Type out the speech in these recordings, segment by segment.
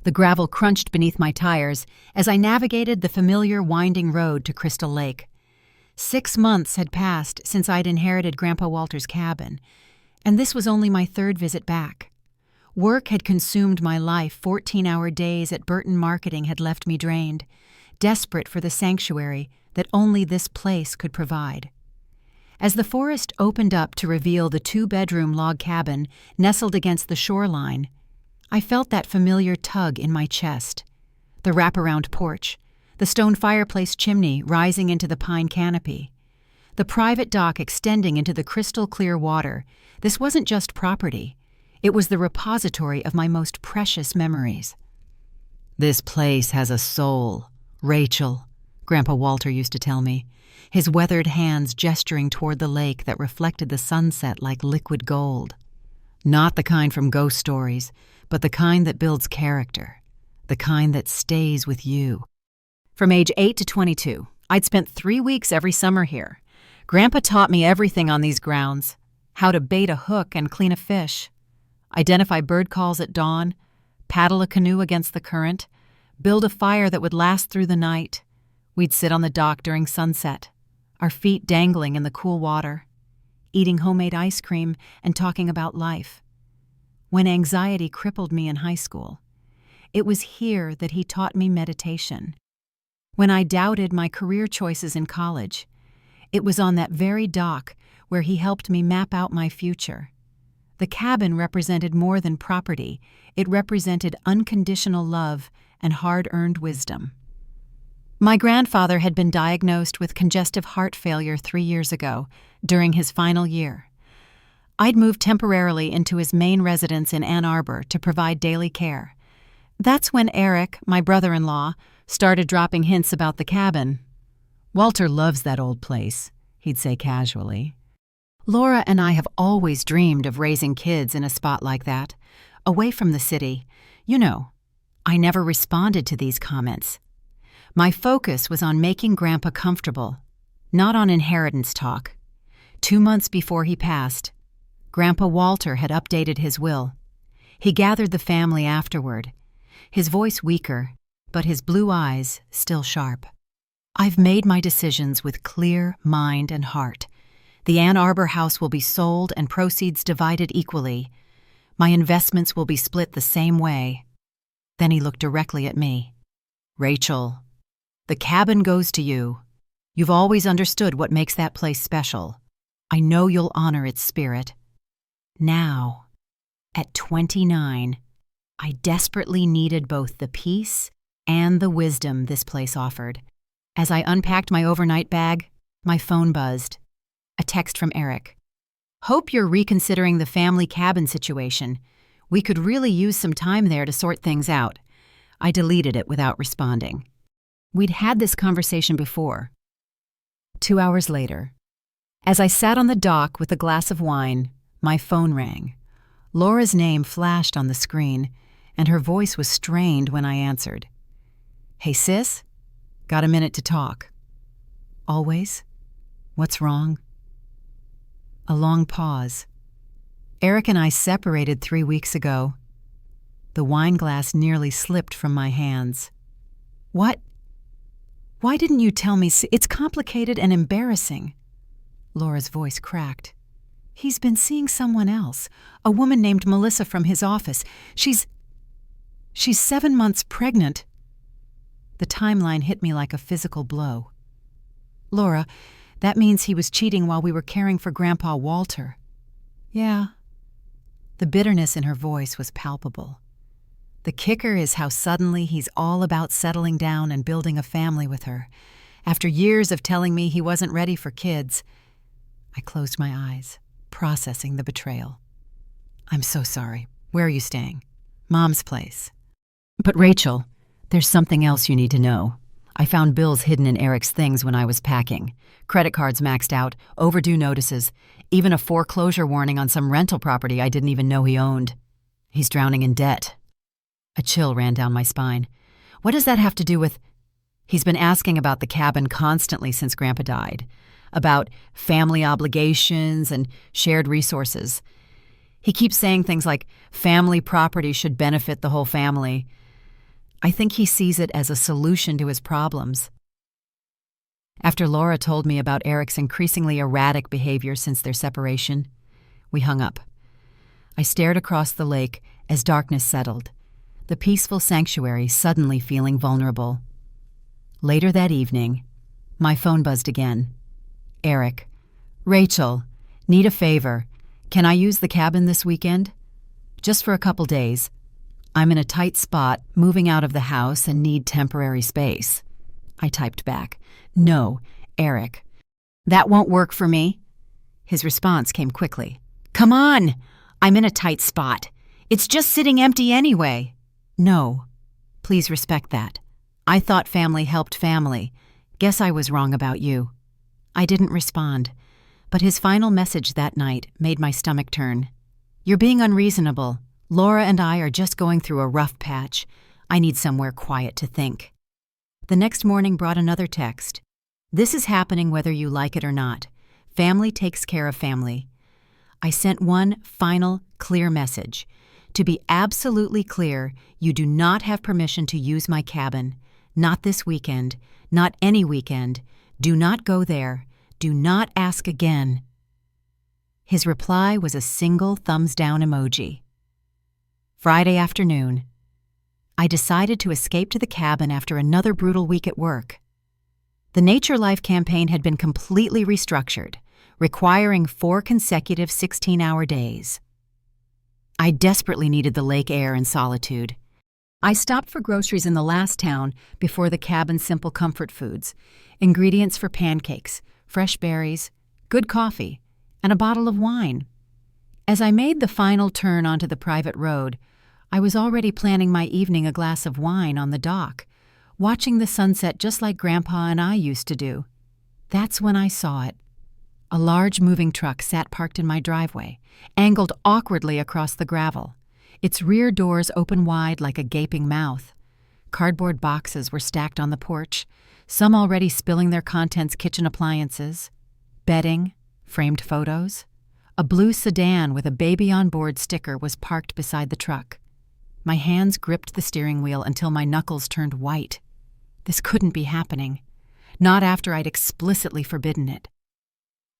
The gravel crunched beneath my tires as I navigated the familiar winding road to Crystal Lake. 6 months had passed since I'd inherited Grandpa Walter's cabin, and this was only my third visit back. Work had consumed my life. 14-hour days at Burton Marketing had left me drained, desperate for the sanctuary that only this place could provide. As the forest opened up to reveal the 2-bedroom log cabin nestled against the shoreline, I felt that familiar tug in my chest. The wraparound porch, the stone fireplace chimney rising into the pine canopy, the private dock extending into the crystal-clear water. This wasn't just property. It was the repository of my most precious memories. "This place has a soul, Rachel," Grandpa Walter used to tell me, his weathered hands gesturing toward the lake that reflected the sunset like liquid gold. Not the kind from ghost stories, but the kind that builds character, the kind that stays with you. From age 8 to 22, I'd spent 3 weeks every summer here. Grandpa taught me everything on these grounds: how to bait a hook and clean a fish, identify bird calls at dawn, paddle a canoe against the current, build a fire that would last through the night. We'd sit on the dock during sunset, our feet dangling in the cool water, eating homemade ice cream and talking about life. When anxiety crippled me in high school, it was here that he taught me meditation. When I doubted my career choices in college, it was on that very dock where he helped me map out my future. The cabin represented more than property. It represented unconditional love and hard-earned wisdom. My grandfather had been diagnosed with congestive heart failure 3 years ago, during his final year. I'd moved temporarily into his main residence in Ann Arbor to provide daily care. That's when Eric, my brother-in-law, started dropping hints about the cabin. "Walter loves that old place," he'd say casually. "Laura and I have always dreamed of raising kids in a spot like that, away from the city. You know, I never responded to these comments. My focus was on making Grandpa comfortable, not on inheritance talk. 2 months before he passed, Grandpa Walter had updated his will. He gathered the family afterward, his voice weaker, but his blue eyes still sharp. "I've made my decisions with clear mind and heart. The Ann Arbor house will be sold and proceeds divided equally. My investments will be split the same way." Then he looked directly at me. "Rachel, the cabin goes to you. You've always understood what makes that place special. I know you'll honor its spirit." Now, at 29, I desperately needed both the peace and the wisdom this place offered. As I unpacked my overnight bag, my phone buzzed. A text from Eric. "Hope you're reconsidering the family cabin situation. We could really use some time there to sort things out." I deleted it without responding. We'd had this conversation before. 2 hours later, as I sat on the dock with a glass of wine, my phone rang. Laura's name flashed on the screen, and her voice was strained when I answered. "Hey, sis? Got a minute to talk?" "Always? What's wrong?" A long pause. "Eric and I separated 3 weeks ago." The wine glass nearly slipped from my hands. "What? Why didn't you tell me? It's complicated and embarrassing." Laura's voice cracked. "He's been seeing someone else, a woman named Melissa from his office. She's 7 months pregnant." The timeline hit me like a physical blow. "Laura, that means he was cheating while we were caring for Grandpa Walter." "Yeah." The bitterness in her voice was palpable. "The kicker is how suddenly he's all about settling down and building a family with her, after years of telling me he wasn't ready for kids." I closed my eyes, processing the betrayal. "I'm so sorry. Where are you staying?" "Mom's place." "But Rachel, there's something else you need to know. I found bills hidden in Eric's things when I was packing. Credit cards maxed out, overdue notices, even a foreclosure warning on some rental property I didn't even know he owned. He's drowning in debt." A chill ran down my spine. "What does that have to do with—" "He's been asking about the cabin constantly since Grandpa died, about family obligations and shared resources. He keeps saying things like family property should benefit the whole family. I think he sees it as a solution to his problems. After Laura told me about Eric's increasingly erratic behavior since their separation, we hung up. I stared across the lake as darkness settled, the peaceful sanctuary suddenly feeling vulnerable. Later that evening, my phone buzzed again. Eric. Rachel, need a favor. Can I use the cabin this weekend? Just for a couple days. I'm in a tight spot, moving out of the house and need temporary space. I typed back. No, Eric. That won't work for me. His response came quickly. Come on! I'm in a tight spot. It's just sitting empty anyway. No. Please respect that. I thought family helped family. Guess I was wrong about you. I didn't respond, but his final message that night made my stomach turn. You're being unreasonable. Laura and I are just going through a rough patch. I need somewhere quiet to think. The next morning brought another text. This is happening whether you like it or not. Family takes care of family. I sent one final, clear message. To be absolutely clear, you do not have permission to use my cabin. Not this weekend. Not any weekend. Do not go there. Do not ask again. His reply was a single thumbs-down emoji. Friday afternoon. I decided to escape to the cabin after another brutal week at work. The Nature Life campaign had been completely restructured, requiring 4 consecutive 16-hour days. I desperately needed the lake air and solitude. I stopped for groceries in the last town before the cabin's simple comfort foods, ingredients for pancakes, fresh berries, good coffee, and a bottle of wine. As I made the final turn onto the private road, I was already planning my evening a glass of wine on the dock, watching the sunset just like Grandpa and I used to do. That's when I saw it. A large moving truck sat parked in my driveway, angled awkwardly across the gravel. Its rear doors open wide like a gaping mouth. Cardboard boxes were stacked on the porch, some already spilling their contents: kitchen appliances, bedding, framed photos. A blue sedan with a baby on board sticker was parked beside the truck. My hands gripped the steering wheel until my knuckles turned white. This couldn't be happening. Not after I'd explicitly forbidden it.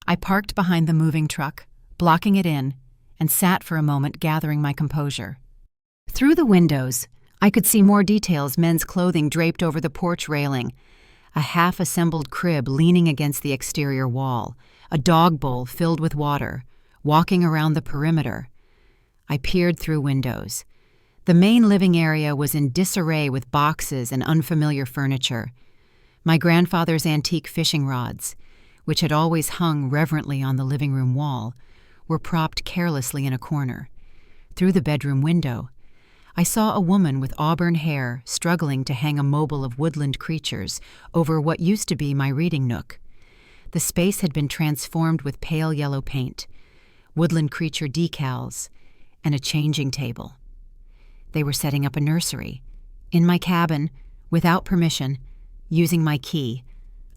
I parked behind the moving truck, blocking it in, and sat for a moment gathering my composure. Through the windows, I could see more details: men's clothing draped over the porch railing, a half-assembled crib leaning against the exterior wall, a dog bowl filled with water, walking around the perimeter. I peered through windows. The main living area was in disarray with boxes and unfamiliar furniture. My grandfather's antique fishing rods, which had always hung reverently on the living room wall, were propped carelessly in a corner. Through the bedroom window, I saw a woman with auburn hair struggling to hang a mobile of woodland creatures over what used to be my reading nook. The space had been transformed with pale yellow paint, woodland creature decals, and a changing table. They were setting up a nursery. In my cabin, without permission, using my key,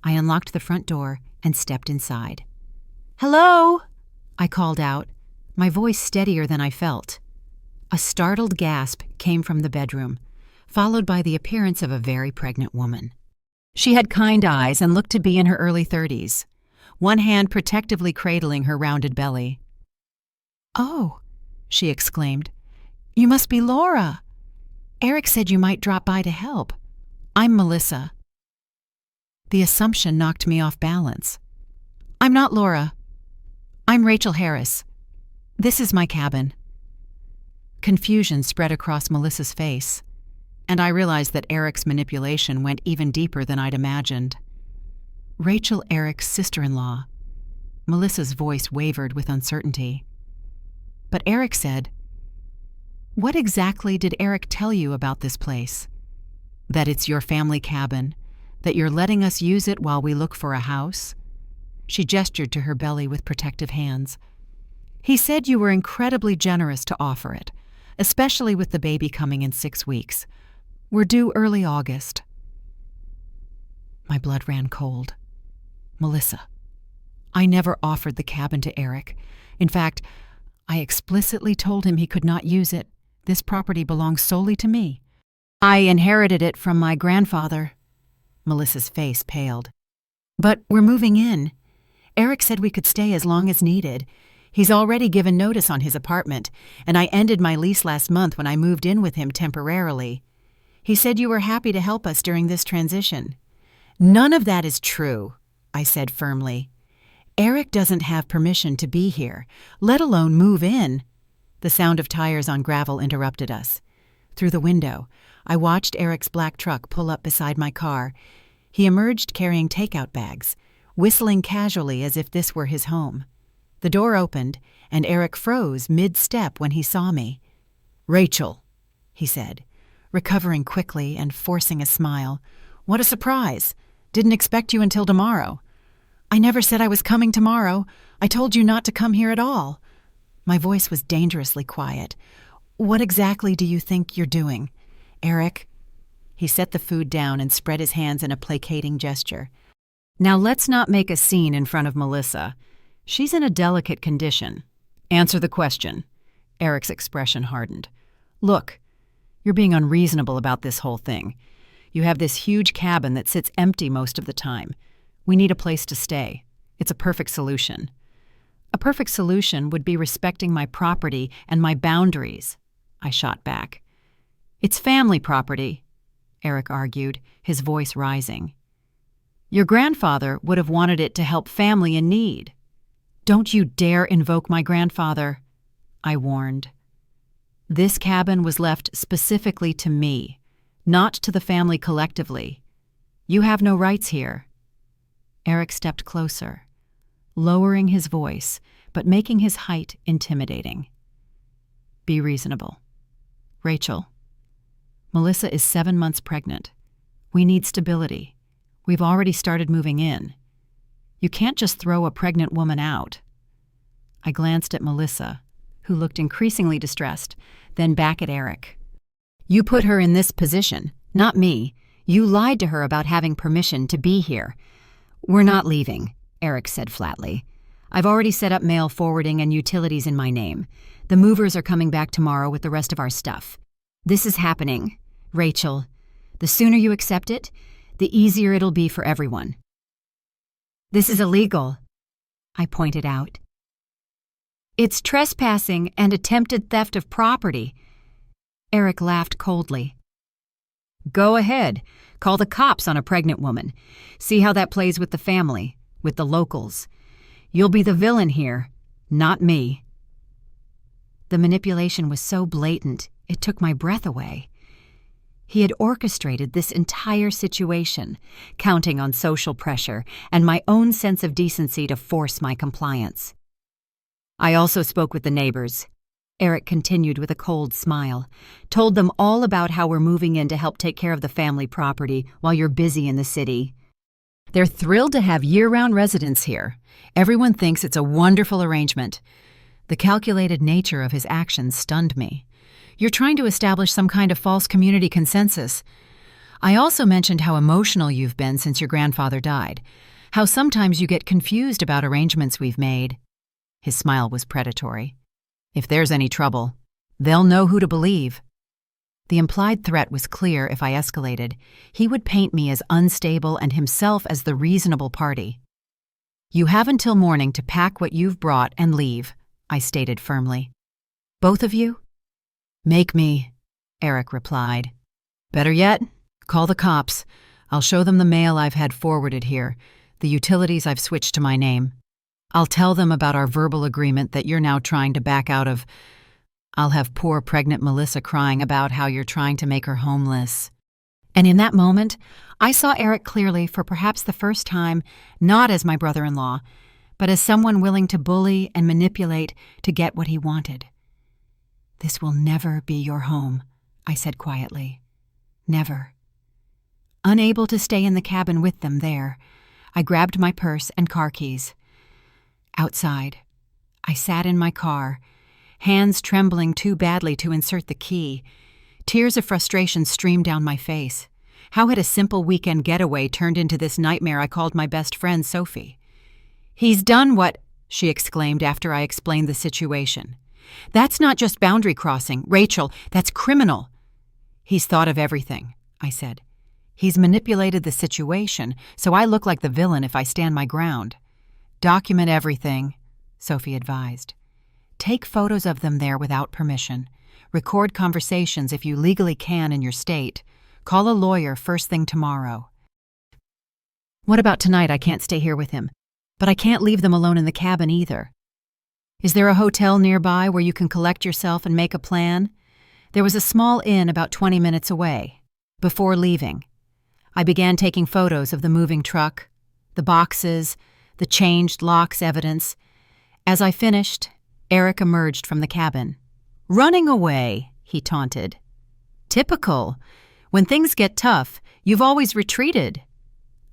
I unlocked the front door and stepped inside. "Hello!" I called out, my voice steadier than I felt. A startled gasp came from the bedroom, followed by the appearance of a very pregnant woman. She had kind eyes and looked to be in her early 30s, one hand protectively cradling her rounded belly. "Oh," she exclaimed, "you must be Laura. Eric said you might drop by to help. I'm Melissa." The assumption knocked me off balance. "I'm not Laura. I'm Rachel Harris. This is my cabin." Confusion spread across Melissa's face, and I realized that Eric's manipulation went even deeper than I'd imagined. Rachel, Eric's sister-in-law. Melissa's voice wavered with uncertainty. But Eric said, "What exactly did Eric tell you about this place? That it's your family cabin, that you're letting us use it while we look for a house?" She gestured to her belly with protective hands. "He said you were incredibly generous to offer it, especially with the baby coming in 6 weeks. We're due early August." My blood ran cold. Melissa. I never offered the cabin to Eric. In fact, I explicitly told him he could not use it. This property belongs solely to me. I inherited it from my grandfather. Melissa's face paled. But we're moving in. Eric said we could stay as long as needed. He's already given notice on his apartment, and I ended my lease last month when I moved in with him temporarily. He said you were happy to help us during this transition. None of that is true, I said firmly. Eric doesn't have permission to be here, let alone move in. The sound of tires on gravel interrupted us. Through the window, I watched Eric's black truck pull up beside my car. He emerged carrying takeout bags, whistling casually as if this were his home. The door opened, and Eric froze mid-step when he saw me. "Rachel," he said, recovering quickly and forcing a smile. "What a surprise! Didn't expect you until tomorrow." "I never said I was coming tomorrow. I told you not to come here at all." My voice was dangerously quiet. "What exactly do you think you're doing, Eric?" He set the food down and spread his hands in a placating gesture. "Now let's not make a scene in front of Melissa. She's in a delicate condition. Answer the question." Eric's expression hardened. "Look, you're being unreasonable about this whole thing. You have this huge cabin that sits empty most of the time. We need a place to stay. It's a perfect solution." "A perfect solution would be respecting my property and my boundaries," I shot back. "It's family property," Eric argued, his voice rising. "Your grandfather would have wanted it to help family in need." "Don't you dare invoke my grandfather," I warned. "This cabin was left specifically to me, not to the family collectively. You have no rights here." Eric stepped closer, lowering his voice, but making his height intimidating. "Be reasonable. Rachel, Melissa is 7 months pregnant. We need stability. We've already started moving in. You can't just throw a pregnant woman out." I glanced at Melissa, who looked increasingly distressed, then back at Eric. "You put her in this position, not me. You lied to her about having permission to be here." "We're not leaving," Eric said flatly. "I've already set up mail forwarding and utilities in my name. The movers are coming back tomorrow with the rest of our stuff. This is happening, Rachel. The sooner you accept it, the easier it'll be for everyone." "This is illegal," I pointed out. "It's trespassing and attempted theft of property." Eric laughed coldly. "Go ahead. Call the cops on a pregnant woman. See how that plays with the family, with the locals. You'll be the villain here, not me." The manipulation was so blatant, it took my breath away. He had orchestrated this entire situation, counting on social pressure and my own sense of decency to force my compliance. "I also spoke with the neighbors," Eric continued with a cold smile. "Told them all about how we're moving in to help take care of the family property while you're busy in the city. They're thrilled to have year-round residents here. Everyone thinks it's a wonderful arrangement." The calculated nature of his actions stunned me. "You're trying to establish some kind of false community consensus." I also mentioned how emotional you've been since your grandfather died, how sometimes you get confused about arrangements we've made. His smile was predatory. "If there's any trouble, they'll know who to believe." The implied threat was clear. If I escalated, he would paint me as unstable and himself as the reasonable party. "You have until morning to pack what you've brought and leave," I stated firmly. "Both of you?" "Make me," Eric replied. "Better yet, call the cops. I'll show them the mail I've had forwarded here, the utilities I've switched to my name. I'll tell them about our verbal agreement that you're now trying to back out of. I'll have poor pregnant Melissa crying about how you're trying to make her homeless." And in that moment, I saw Eric clearly for perhaps the first time, not as my brother-in-law, but as someone willing to bully and manipulate to get what he wanted. "This will never be your home," I said quietly. "Never." Unable to stay in the cabin with them there, I grabbed my purse and car keys. Outside, I sat in my car, hands trembling too badly to insert the key. Tears of frustration streamed down my face. How had a simple weekend getaway turned into this nightmare I called my best friend Sophie? "He's done what?" she exclaimed after I explained the situation. "That's not just boundary crossing. Rachel, that's criminal." He's thought of everything, I said. He's manipulated the situation, so I look like the villain if I stand my ground. Document everything, Sophie advised. Take photos of them there without permission. Record conversations if you legally can in your state. Call a lawyer first thing tomorrow. What about tonight? I can't stay here with him. But I can't leave them alone in the cabin either. Is there a hotel nearby where you can collect yourself and make a plan? There was a small inn about 20 minutes away. Before leaving, I began taking photos of the moving truck, the boxes, the changed locks evidence. As I finished, Eric emerged from the cabin. "Running away," he taunted. "Typical. When things get tough, you've always retreated."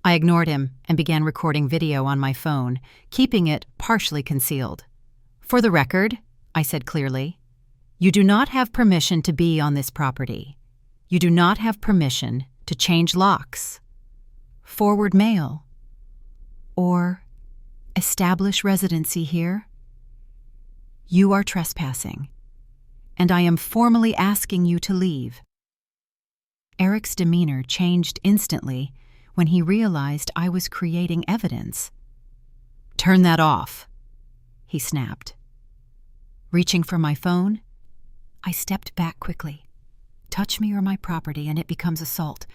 I ignored him and began recording video on my phone, keeping it partially concealed. "For the record," I said clearly, "you do not have permission to be on this property. You do not have permission to change locks, forward mail, or establish residency here. You are trespassing, and I am formally asking you to leave." Eric's demeanor changed instantly when he realized I was creating evidence. "Turn that off," he snapped. Reaching for my phone, I stepped back quickly. Touch me or my property and it becomes assault.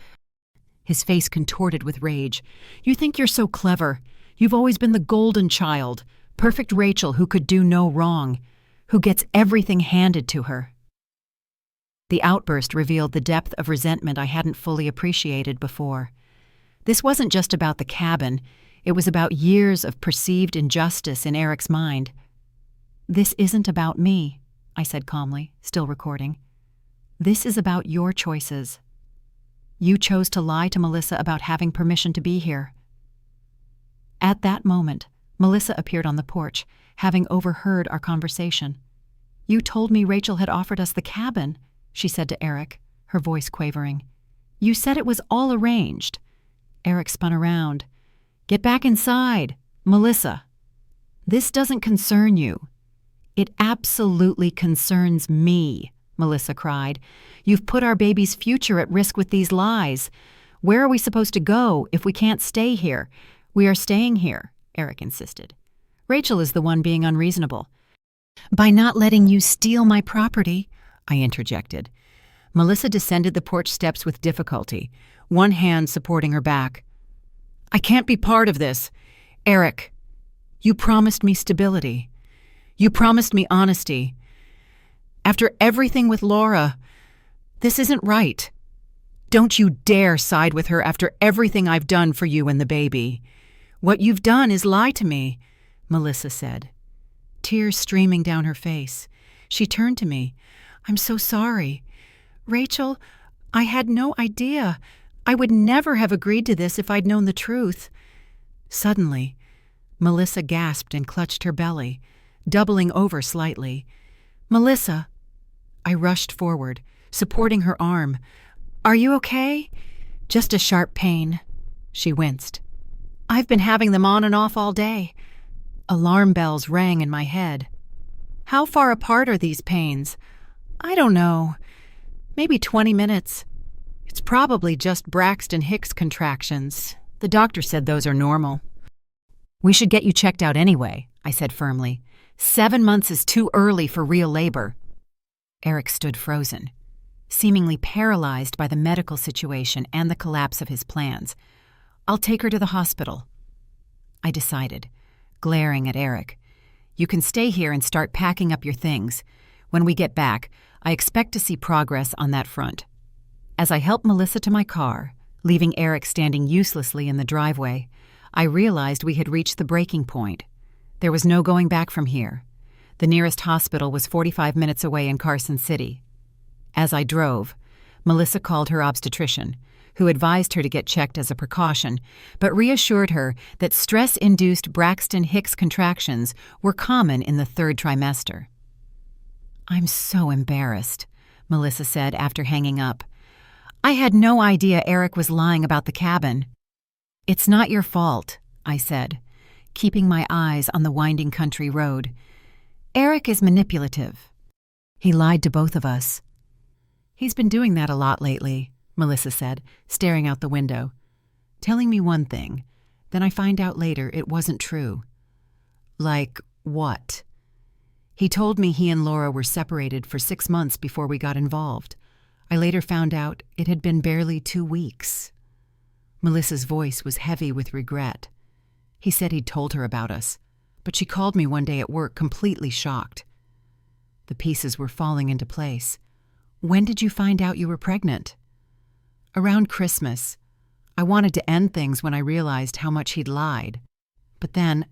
His face contorted with rage. "You think you're so clever. You've always been the golden child, perfect Rachel who could do no wrong, who gets everything handed to her." The outburst revealed the depth of resentment I hadn't fully appreciated before. This wasn't just about the cabin, it was about years of perceived injustice in Eric's mind. "This isn't about me," I said calmly, still recording. "This is about your choices. You chose to lie to Melissa about having permission to be here." At that moment, Melissa appeared on the porch, having overheard our conversation. "You told me Rachel had offered us the cabin," she said to Eric, her voice quavering. "You said it was all arranged." Eric spun around. "Get back inside, Melissa. This doesn't concern you." "It absolutely concerns me," Melissa cried. "You've put our baby's future at risk with these lies. Where are we supposed to go if we can't stay here?" "We are staying here," Eric insisted. "Rachel is the one being unreasonable." "By not letting you steal my property," I interjected. Melissa descended the porch steps with difficulty, one hand supporting her back. "I can't be part of this. Eric, you promised me stability. You promised me honesty. After everything with Laura, this isn't right. Don't you dare side with her after everything I've done for you and the baby. What you've done is lie to me," Melissa said. Tears streaming down her face, she turned to me. "I'm so sorry. Rachel, I had no idea. I would never have agreed to this if I'd known the truth." Suddenly, Melissa gasped and clutched her belly, doubling over slightly. "Melissa!" I rushed forward, supporting her arm. "Are you okay?" "Just a sharp pain," she winced. "I've been having them on and off all day." Alarm bells rang in my head. "How far apart are these pains?" "I don't know. Maybe 20 minutes. It's probably just Braxton Hicks contractions. The doctor said those are normal." "We should get you checked out anyway," I said firmly. 7 months is too early for real labor." Eric stood frozen, seemingly paralyzed by the medical situation and the collapse of his plans. "I'll take her to the hospital," I decided, glaring at Eric. "You can stay here and start packing up your things. When we get back, I expect to see progress on that front." As I helped Melissa to my car, leaving Eric standing uselessly in the driveway, I realized we had reached the breaking point. There was no going back from here. The nearest hospital was 45 minutes away in Carson City. As I drove, Melissa called her obstetrician, who advised her to get checked as a precaution, but reassured her that stress-induced Braxton Hicks contractions were common in the 3rd trimester. "I'm so embarrassed," Melissa said after hanging up. "I had no idea Eric was lying about the cabin." "It's not your fault," I said, keeping my eyes on the winding country road. "Eric is manipulative. He lied to both of us." He's been doing that a lot lately, Melissa said, staring out the window. Telling me one thing, then I find out later it wasn't true. Like what? He told me he and Laura were separated for 6 months before we got involved. I later found out it had been barely 2 weeks. Melissa's voice was heavy with regret. He said he'd told her about us, but she called me one day at work completely shocked. The pieces were falling into place. When did you find out you were pregnant? Around Christmas. I wanted to end things when I realized how much he'd lied. But then,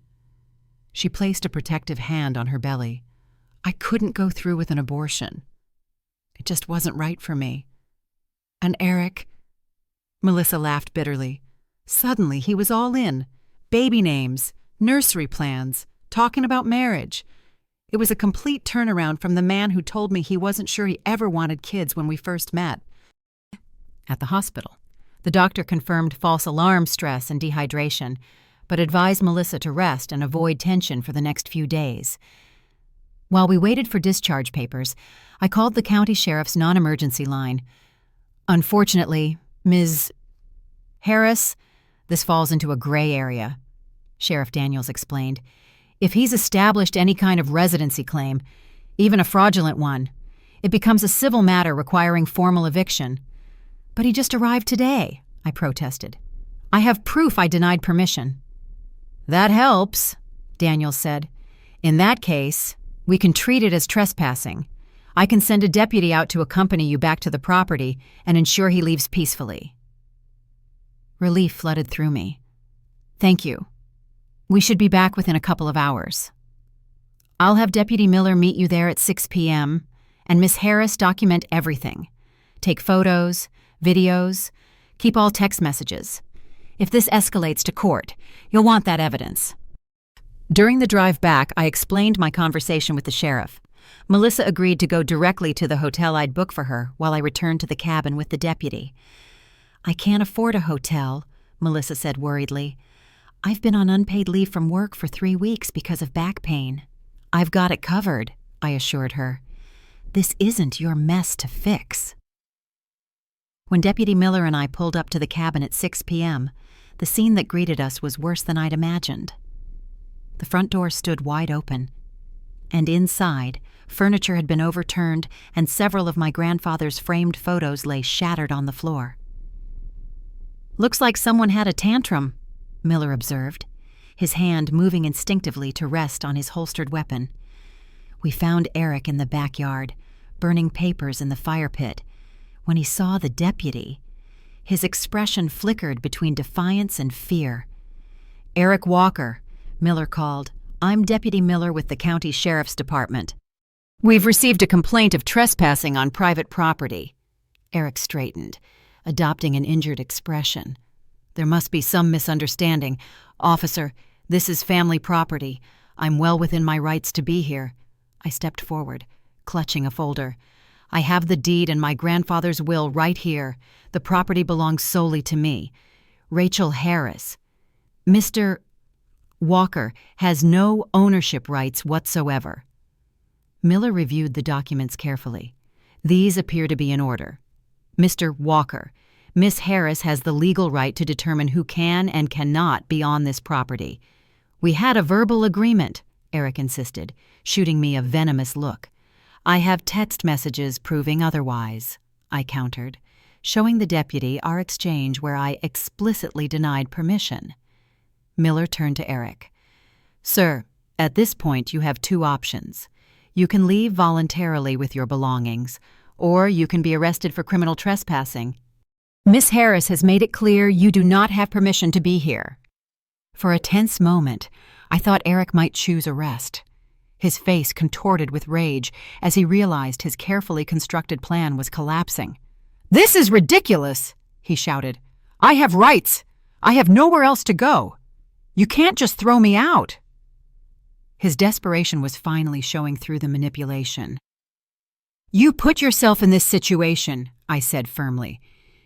she placed a protective hand on her belly. I couldn't go through with an abortion. It just wasn't right for me. And Eric, Melissa laughed bitterly. Suddenly, he was all in. Baby names, nursery plans, talking about marriage. It was a complete turnaround from the man who told me he wasn't sure he ever wanted kids when we first met. At the hospital, the doctor confirmed false alarm stress and dehydration, but advised Melissa to rest and avoid tension for the next few days. While we waited for discharge papers, I called the county sheriff's non-emergency line. Unfortunately, Ms. Harris, this falls into a gray area, Sheriff Daniels explained. If he's established any kind of residency claim, even a fraudulent one, it becomes a civil matter requiring formal eviction. But he just arrived today, I protested. I have proof I denied permission. That helps, Daniels said. In that case, we can treat it as trespassing. I can send a deputy out to accompany you back to the property and ensure he leaves peacefully. Relief flooded through me. Thank you. We should be back within a couple of hours. I'll have Deputy Miller meet you there at 6 p.m., and Miss Harris document everything. Take photos, videos, keep all text messages. If this escalates to court, you'll want that evidence. During the drive back, I explained my conversation with the sheriff. Melissa agreed to go directly to the hotel I'd booked for her while I returned to the cabin with the deputy. I can't afford a hotel, Melissa said worriedly. I've been on unpaid leave from work for 3 weeks because of back pain. I've got it covered, I assured her. This isn't your mess to fix. When Deputy Miller and I pulled up to the cabin at 6 p.m., the scene that greeted us was worse than I'd imagined. The front door stood wide open, and inside, furniture had been overturned and several of my grandfather's framed photos lay shattered on the floor. Looks like someone had a tantrum, Miller observed, his hand moving instinctively to rest on his holstered weapon. We found Eric in the backyard, burning papers in the fire pit. When he saw the deputy, his expression flickered between defiance and fear. Eric Walker, Miller called. I'm Deputy Miller with the County Sheriff's Department. We've received a complaint of trespassing on private property. Eric straightened, adopting an injured expression. There must be some misunderstanding. Officer, this is family property. I'm well within my rights to be here. I stepped forward, clutching a folder. I have the deed and my grandfather's will right here. The property belongs solely to me. Rachel Harris. Mr. Walker has no ownership rights whatsoever. Miller reviewed the documents carefully. These appear to be in order. Mr. Walker, Miss Harris has the legal right to determine who can and cannot be on this property. We had a verbal agreement, Eric insisted, shooting me a venomous look. I have text messages proving otherwise, I countered, showing the deputy our exchange where I explicitly denied permission. Miller turned to Eric. Sir, at this point you have 2 options. You can leave voluntarily with your belongings, or you can be arrested for criminal trespassing. Miss Harris has made it clear you do not have permission to be here. For a tense moment, I thought Eric might choose arrest. His face contorted with rage as he realized his carefully constructed plan was collapsing. This is ridiculous, he shouted. I have rights. I have nowhere else to go. You can't just throw me out. His desperation was finally showing through the manipulation. You put yourself in this situation, I said firmly.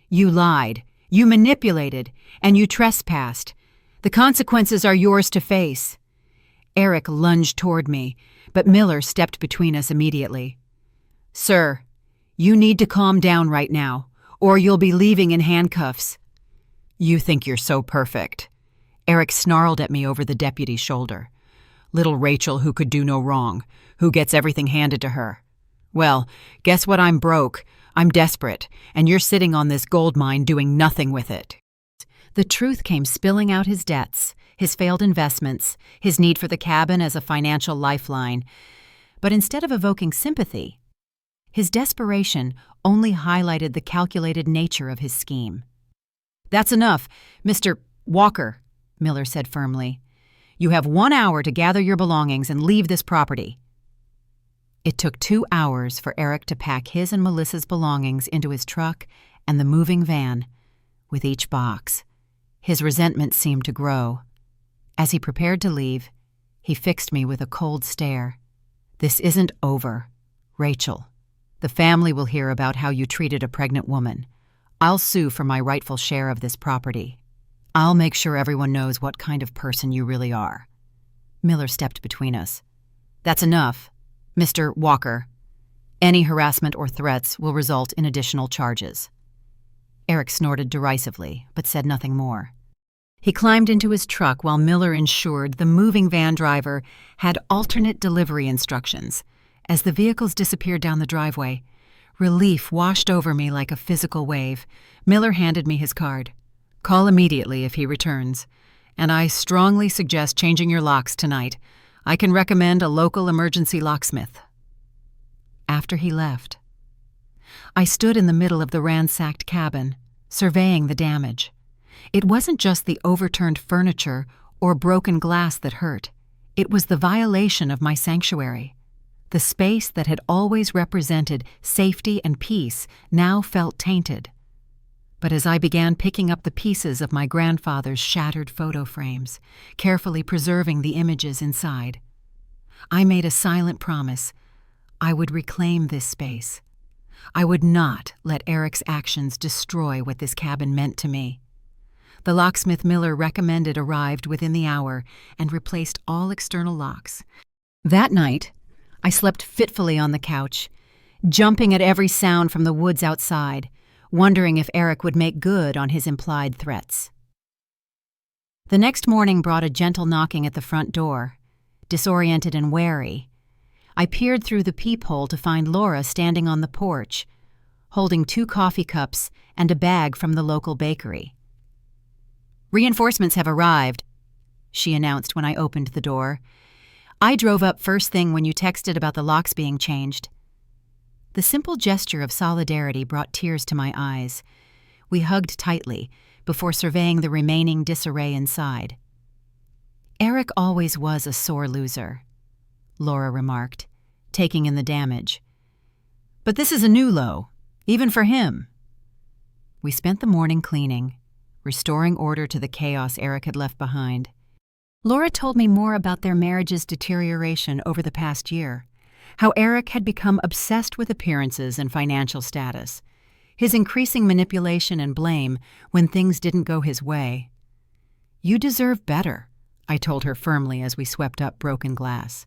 You lied, you manipulated, and you trespassed. The consequences are yours to face. Eric lunged toward me, but Miller stepped between us immediately. Sir, You need to calm down right now, or you'll be leaving in handcuffs." "You think you're so perfect." Eric snarled at me over the deputy's shoulder. "Little Rachel who could do no wrong, who gets everything handed to her. Well, guess what? I'm broke, I'm desperate, and you're sitting on this gold mine doing nothing with it." The truth came spilling out: his debts, his failed investments, his need for the cabin as a financial lifeline. But instead of evoking sympathy, his desperation only highlighted the calculated nature of his scheme. "That's enough, Mr. Walker," Miller said firmly. "You have 1 hour to gather your belongings and leave this property." It took 2 hours for Eric to pack his and Melissa's belongings into his truck and the moving van. With each box, his resentment seemed to grow. As he prepared to leave, he fixed me with a cold stare. "This isn't over, Rachel. The family will hear about how you treated a pregnant woman. I'll sue for my rightful share of this property. I'll make sure everyone knows what kind of person you really are." Miller stepped between us. "That's enough, Mr. Walker. Any harassment or threats will result in additional charges." Eric snorted derisively, but said nothing more. He climbed into his truck while Miller ensured the moving van driver had alternate delivery instructions. As the vehicles disappeared down the driveway, relief washed over me like a physical wave. Miller handed me his card. "Call immediately if he returns, and I strongly suggest changing your locks tonight. I can recommend a local emergency locksmith." After he left, I stood in the middle of the ransacked cabin, surveying the damage. It wasn't just the overturned furniture or broken glass that hurt. It was the violation of my sanctuary. The space that had always represented safety and peace now felt tainted. But as I began picking up the pieces of my grandfather's shattered photo frames, carefully preserving the images inside, I made a silent promise: I would reclaim this space. I would not let Eric's actions destroy what this cabin meant to me. The locksmith Miller recommended arrived within the hour and replaced all external locks. That night, I slept fitfully on the couch, jumping at every sound from the woods outside, wondering if Eric would make good on his implied threats. The next morning brought a gentle knocking at the front door. Disoriented and wary, I peered through the peephole to find Laura standing on the porch, holding 2 coffee cups and a bag from the local bakery. "Reinforcements have arrived," she announced when I opened the door. "I drove up first thing when you texted about the locks being changed." The simple gesture of solidarity brought tears to my eyes. We hugged tightly before surveying the remaining disarray inside. "Eric always was a sore loser," Laura remarked, taking in the damage. "But this is a new low, even for him." We spent the morning cleaning, restoring order to the chaos Eric had left behind. Laura told me more about their marriage's deterioration over the past year, how Eric had become obsessed with appearances and financial status, his increasing manipulation and blame when things didn't go his way. "You deserve better," I told her firmly as we swept up broken glass.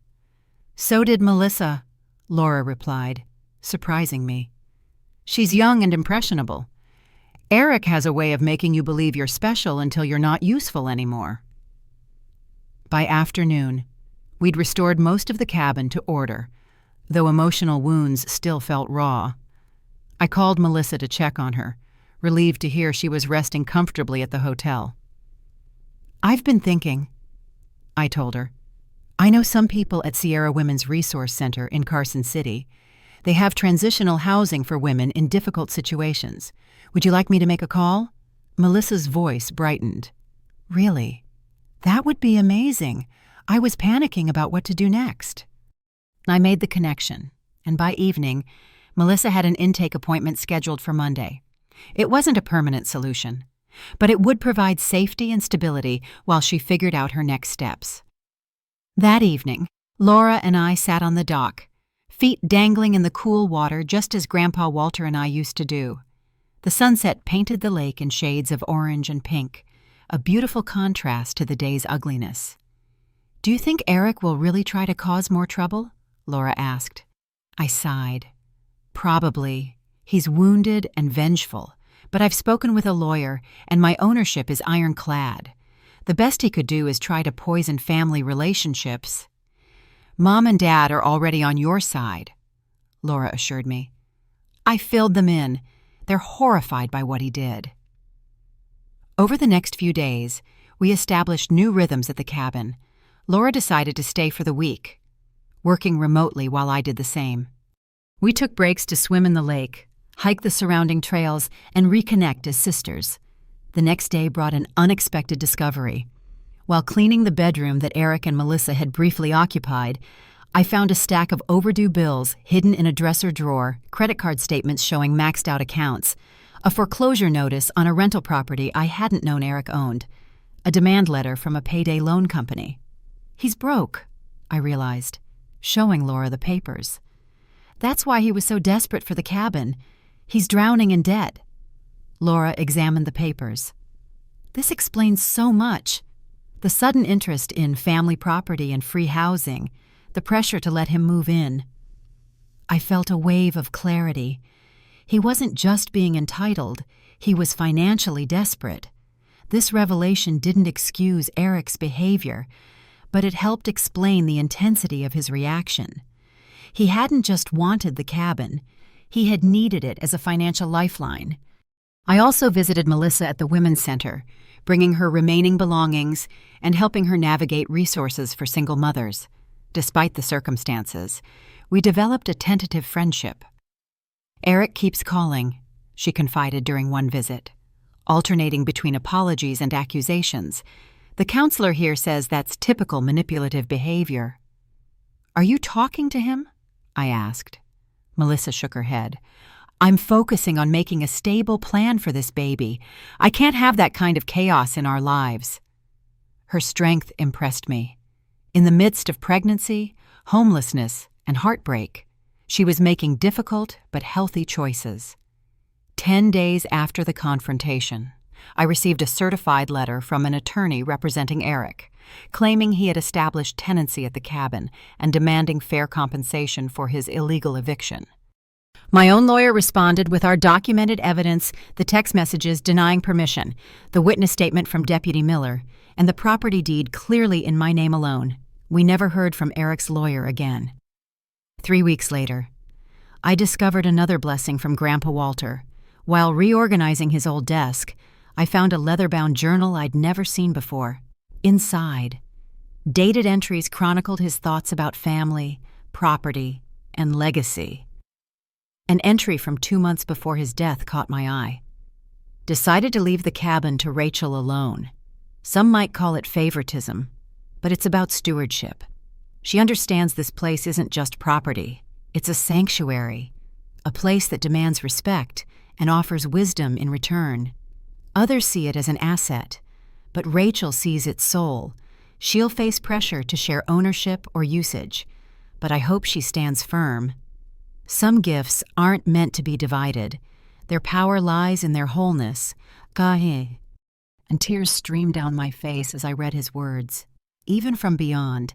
"So did Melissa," Laura replied, surprising me. "She's young and impressionable. Eric has a way of making you believe you're special until you're not useful anymore." By afternoon, we'd restored most of the cabin to order, though emotional wounds still felt raw. I called Melissa to check on her, relieved to hear she was resting comfortably at the hotel. "I've been thinking," I told her. "I know some people at Sierra Women's Resource Center in Carson City. They have transitional housing for women in difficult situations. Would you like me to make a call?" Melissa's voice brightened. "Really? That would be amazing. I was panicking about what to do next." I made the connection, and by evening, Melissa had an intake appointment scheduled for Monday. It wasn't a permanent solution, but it would provide safety and stability while she figured out her next steps. That evening, Laura and I sat on the dock, feet dangling in the cool water just as Grandpa Walter and I used to do. The sunset painted the lake in shades of orange and pink, a beautiful contrast to the day's ugliness. "Do you think Eric will really try to cause more trouble?" Laura asked. I sighed. "Probably. He's wounded and vengeful, but I've spoken with a lawyer, and my ownership is ironclad. The best he could do is try to poison family relationships. Mom and Dad are already on your side, Laura assured me. I filled them in. They're horrified by what he did. Over the next few days, we established new rhythms at the cabin. Laura decided to stay for the week, working remotely while I did the same. We took breaks to swim in the lake, hike the surrounding trails, and reconnect as sisters. The next day brought an unexpected discovery. While cleaning the bedroom that Eric and Melissa had briefly occupied, I found a stack of overdue bills hidden in a dresser drawer, credit card statements showing maxed out accounts, a foreclosure notice on a rental property I hadn't known Eric owned, a demand letter from a payday loan company. He's broke, I realized, showing Laura the papers. That's why he was so desperate for the cabin. He's drowning in debt. Laura examined the papers. This explains so much. The sudden interest in family property and free housing, the pressure to let him move in. I felt a wave of clarity. He wasn't just being entitled, he was financially desperate. This revelation didn't excuse Eric's behavior, but it helped explain the intensity of his reaction. He hadn't just wanted the cabin, he had needed it as a financial lifeline. I also visited Melissa at the Women's Center, bringing her remaining belongings and helping her navigate resources for single mothers. Despite the circumstances, we developed a tentative friendship. Eric keeps calling, she confided during one visit, alternating between apologies and accusations. The counselor here says that's typical manipulative behavior. Are you talking to him? I asked. Melissa shook her head. I'm focusing on making a stable plan for this baby. I can't have that kind of chaos in our lives. Her strength impressed me. In the midst of pregnancy, homelessness, and heartbreak, she was making difficult but healthy choices. 10 days after the confrontation, I received a certified letter from an attorney representing Eric, claiming he had established tenancy at the cabin and demanding fair compensation for his illegal eviction. My own lawyer responded with our documented evidence, the text messages denying permission, the witness statement from Deputy Miller, and the property deed clearly in my name alone. We never heard from Eric's lawyer again. 3 weeks later, I discovered another blessing from Grandpa Walter. While reorganizing his old desk, I found a leather-bound journal I'd never seen before. Inside, dated entries chronicled his thoughts about family, property, and legacy. An entry from 2 months before his death caught my eye. Decided to leave the cabin to Rachel alone. Some might call it favoritism, but it's about stewardship. She understands this place isn't just property. It's a sanctuary, a place that demands respect and offers wisdom in return. Others see it as an asset, but Rachel sees its soul. She'll face pressure to share ownership or usage, but I hope she stands firm. Some gifts aren't meant to be divided. Their power lies in their wholeness. Kahe. And tears streamed down my face as I read his words. Even from beyond,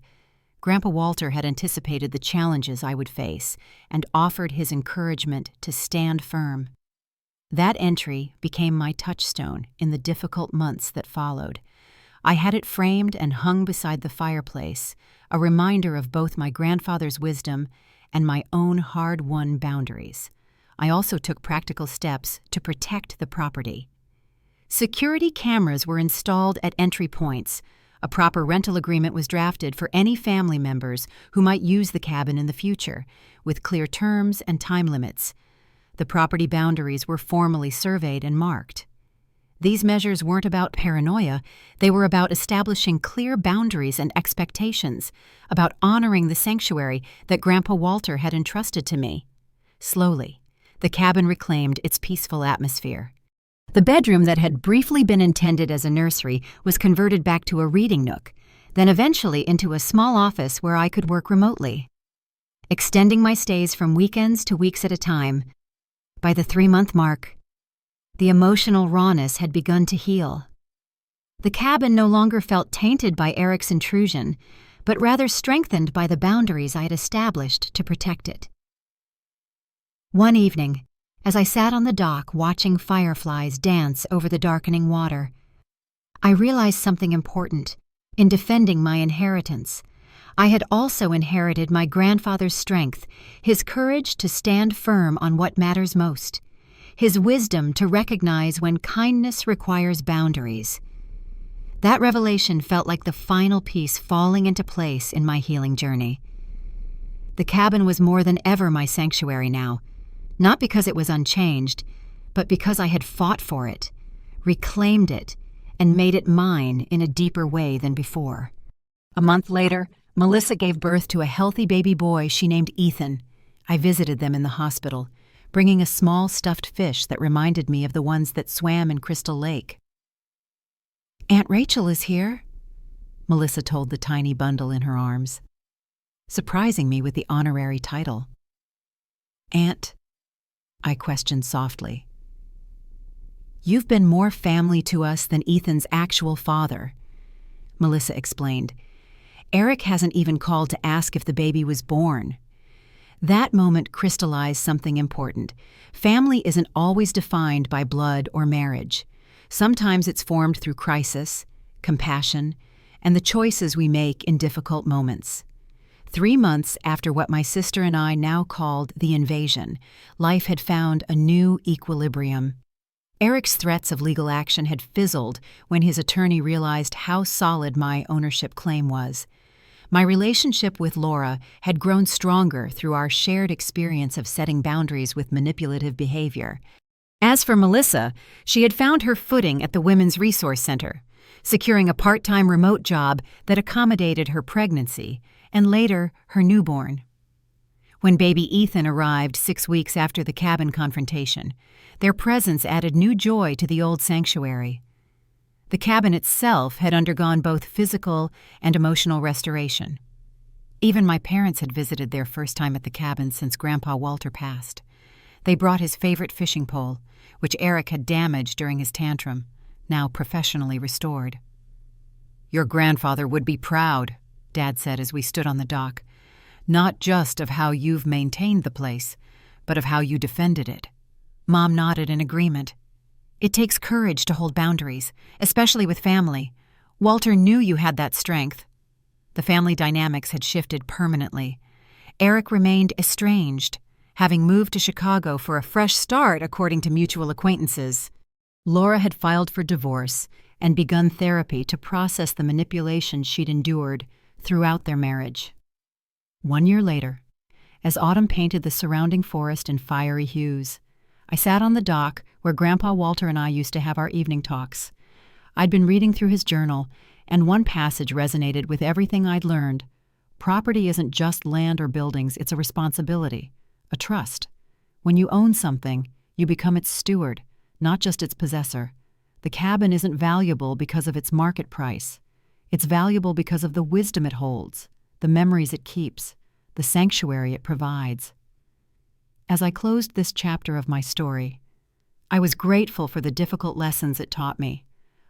Grandpa Walter had anticipated the challenges I would face and offered his encouragement to stand firm. That entry became my touchstone in the difficult months that followed. I had it framed and hung beside the fireplace, a reminder of both my grandfather's wisdom and my own hard-won boundaries. I also took practical steps to protect the property. Security cameras were installed at entry points. A proper rental agreement was drafted for any family members who might use the cabin in the future, with clear terms and time limits. The property boundaries were formally surveyed and marked. These measures weren't about paranoia, they were about establishing clear boundaries and expectations, about honoring the sanctuary that Grandpa Walter had entrusted to me. Slowly, the cabin reclaimed its peaceful atmosphere. The bedroom that had briefly been intended as a nursery was converted back to a reading nook, then eventually into a small office where I could work remotely. Extending my stays from weekends to weeks at a time, by the 3-month mark, the emotional rawness had begun to heal. The cabin no longer felt tainted by Eric's intrusion, but rather strengthened by the boundaries I had established to protect it. One evening, as I sat on the dock watching fireflies dance over the darkening water. I realized something important. In defending my inheritance, I had also inherited my grandfather's strength, his courage to stand firm on what matters most, his wisdom to recognize when kindness requires boundaries. That revelation felt like the final piece falling into place in my healing journey. The cabin was more than ever my sanctuary now, not because it was unchanged, but because I had fought for it, reclaimed it, and made it mine in a deeper way than before. A month later, Melissa gave birth to a healthy baby boy she named Ethan. I visited them in the hospital, bringing a small stuffed fish that reminded me of the ones that swam in Crystal Lake. "Aunt Rachel is here," Melissa told the tiny bundle in her arms, surprising me with the honorary title. "Aunt?" I questioned softly. "You've been more family to us than Ethan's actual father," Melissa explained. "Eric hasn't even called to ask if the baby was born." That moment crystallized something important. Family isn't always defined by blood or marriage. Sometimes it's formed through crisis, compassion, and the choices we make in difficult moments. 3 months after what my sister and I now called the invasion, life had found a new equilibrium. Eric's threats of legal action had fizzled when his attorney realized how solid my ownership claim was. My relationship with Laura had grown stronger through our shared experience of setting boundaries with manipulative behavior. As for Melissa, she had found her footing at the Women's Resource Center, securing a part-time remote job that accommodated her pregnancy and later her newborn. When baby Ethan arrived 6 weeks after the cabin confrontation, their presence added new joy to the old sanctuary. The cabin itself had undergone both physical and emotional restoration. Even my parents had visited their first time at the cabin since Grandpa Walter passed. They brought his favorite fishing pole, which Eric had damaged during his tantrum, now professionally restored. "Your grandfather would be proud," Dad said as we stood on the dock, "not just of how you've maintained the place, but of how you defended it." Mom nodded in agreement. "It takes courage to hold boundaries, especially with family. Walter knew you had that strength." The family dynamics had shifted permanently. Eric remained estranged, having moved to Chicago for a fresh start according to mutual acquaintances. Laura had filed for divorce and begun therapy to process the manipulation she'd endured throughout their marriage. 1 year later, as autumn painted the surrounding forest in fiery hues, I sat on the dock where Grandpa Walter and I used to have our evening talks. I'd been reading through his journal, and one passage resonated with everything I'd learned. Property isn't just land or buildings, it's a responsibility, a trust. When you own something, you become its steward, not just its possessor. The cabin isn't valuable because of its market price. It's valuable because of the wisdom it holds, the memories it keeps, the sanctuary it provides. As I closed this chapter of my story, I was grateful for the difficult lessons it taught me,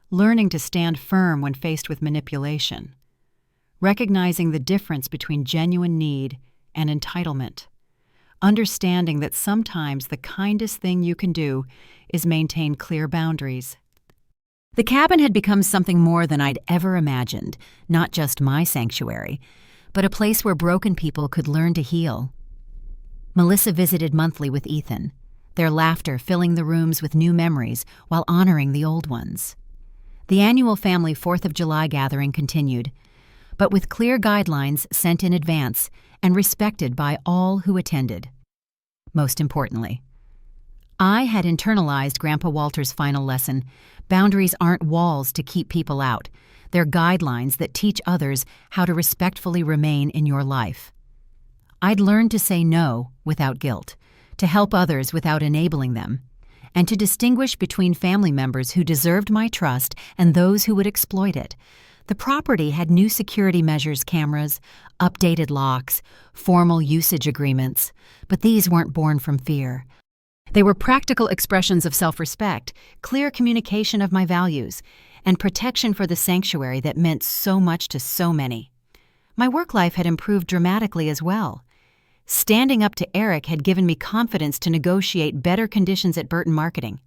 learning to stand firm when faced with manipulation, recognizing the difference between genuine need and entitlement, understanding that sometimes the kindest thing you can do is maintain clear boundaries. The cabin had become something more than I'd ever imagined, not just my sanctuary, but a place where broken people could learn to heal. Melissa visited monthly with Ethan, their laughter filling the rooms with new memories while honoring the old ones. The annual family 4th of July gathering continued, but with clear guidelines sent in advance and respected by all who attended. Most importantly, I had internalized Grandpa Walter's final lesson: boundaries aren't walls to keep people out. They're guidelines that teach others how to respectfully remain in your life. I'd learned to say no without guilt, to help others without enabling them, and to distinguish between family members who deserved my trust and those who would exploit it. The property had new security measures, cameras, updated locks, formal usage agreements, but these weren't born from fear. They were practical expressions of self-respect, clear communication of my values, and protection for the sanctuary that meant so much to so many. My work life had improved dramatically as well. Standing up to Eric had given me confidence to negotiate better conditions at Burton Marketing.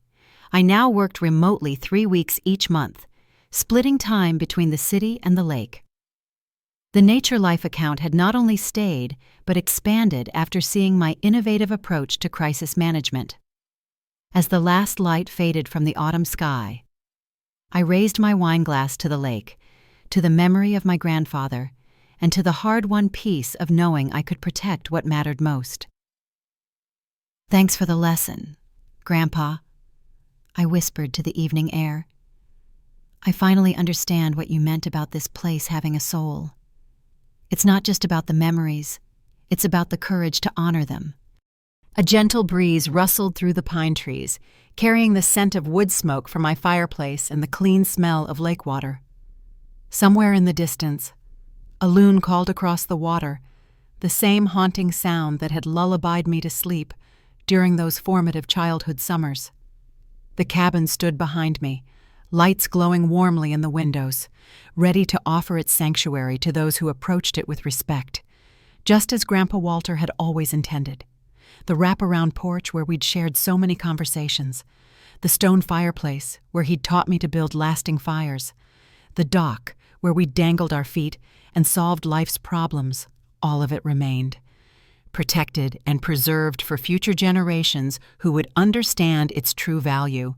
I now worked remotely 3 weeks each month, splitting time between the city and the lake. The Nature Life account had not only stayed, but expanded after seeing my innovative approach to crisis management. As the last light faded from the autumn sky, I raised my wine glass to the lake, to the memory of my grandfather, and to the hard-won peace of knowing I could protect what mattered most. "Thanks for the lesson, Grandpa," I whispered to the evening air. "I finally understand what you meant about this place having a soul. It's not just about the memories, it's about the courage to honor them." A gentle breeze rustled through the pine trees, carrying the scent of wood smoke from my fireplace and the clean smell of lake water. Somewhere in the distance, a loon called across the water, the same haunting sound that had lullabied me to sleep during those formative childhood summers. The cabin stood behind me, lights glowing warmly in the windows, ready to offer its sanctuary to those who approached it with respect, just as Grandpa Walter had always intended. The wraparound porch where we'd shared so many conversations, the stone fireplace where he'd taught me to build lasting fires, the dock where we dangled our feet and solved life's problems, all of it remained, protected and preserved for future generations who would understand its true value.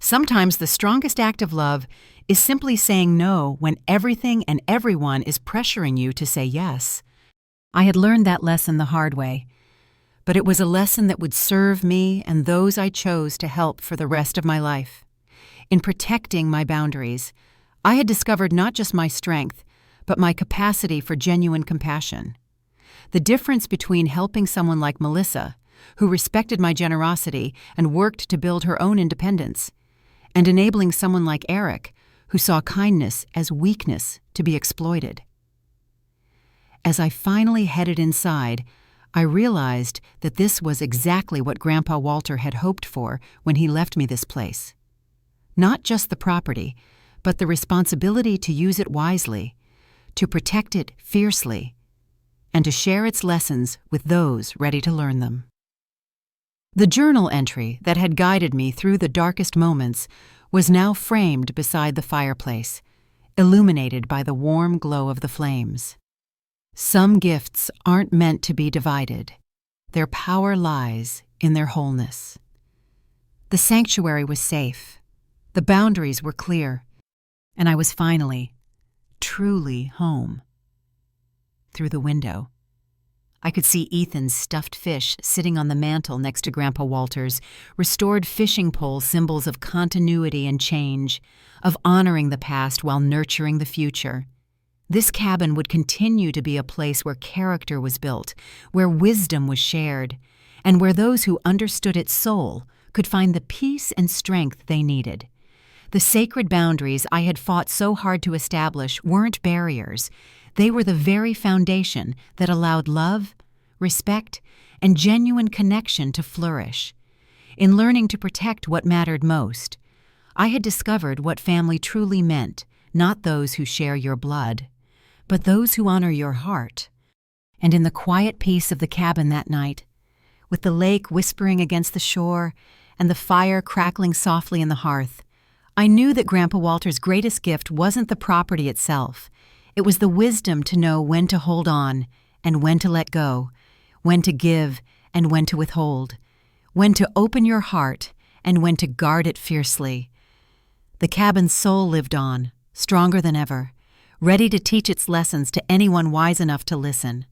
Sometimes the strongest act of love is simply saying no when everything and everyone is pressuring you to say yes. I had learned that lesson the hard way, but it was a lesson that would serve me and those I chose to help for the rest of my life. In protecting my boundaries, I had discovered not just my strength, but my capacity for genuine compassion. The difference between helping someone like Melissa, who respected my generosity and worked to build her own independence, and enabling someone like Eric, who saw kindness as weakness to be exploited. As I finally headed inside, I realized that this was exactly what Grandpa Walter had hoped for when he left me this place. Not just the property, but the responsibility to use it wisely, to protect it fiercely, and to share its lessons with those ready to learn them. The journal entry that had guided me through the darkest moments was now framed beside the fireplace, illuminated by the warm glow of the flames. Some gifts aren't meant to be divided. Their power lies in their wholeness. The sanctuary was safe. The boundaries were clear. And I was finally, truly home. Through the window, I could see Ethan's stuffed fish sitting on the mantel next to Grandpa Walter's, restored fishing pole symbols of continuity and change, of honoring the past while nurturing the future. This cabin would continue to be a place where character was built, where wisdom was shared, and where those who understood its soul could find the peace and strength they needed. The sacred boundaries I had fought so hard to establish weren't barriers. They were the very foundation that allowed love, respect, and genuine connection to flourish. In learning to protect what mattered most, I had discovered what family truly meant, not those who share your blood, but those who honor your heart. And in the quiet peace of the cabin that night, with the lake whispering against the shore and the fire crackling softly in the hearth, I knew that Grandpa Walter's greatest gift wasn't the property itself. It was the wisdom to know when to hold on and when to let go, when to give and when to withhold, when to open your heart and when to guard it fiercely. The cabin's soul lived on, stronger than ever, ready to teach its lessons to anyone wise enough to listen.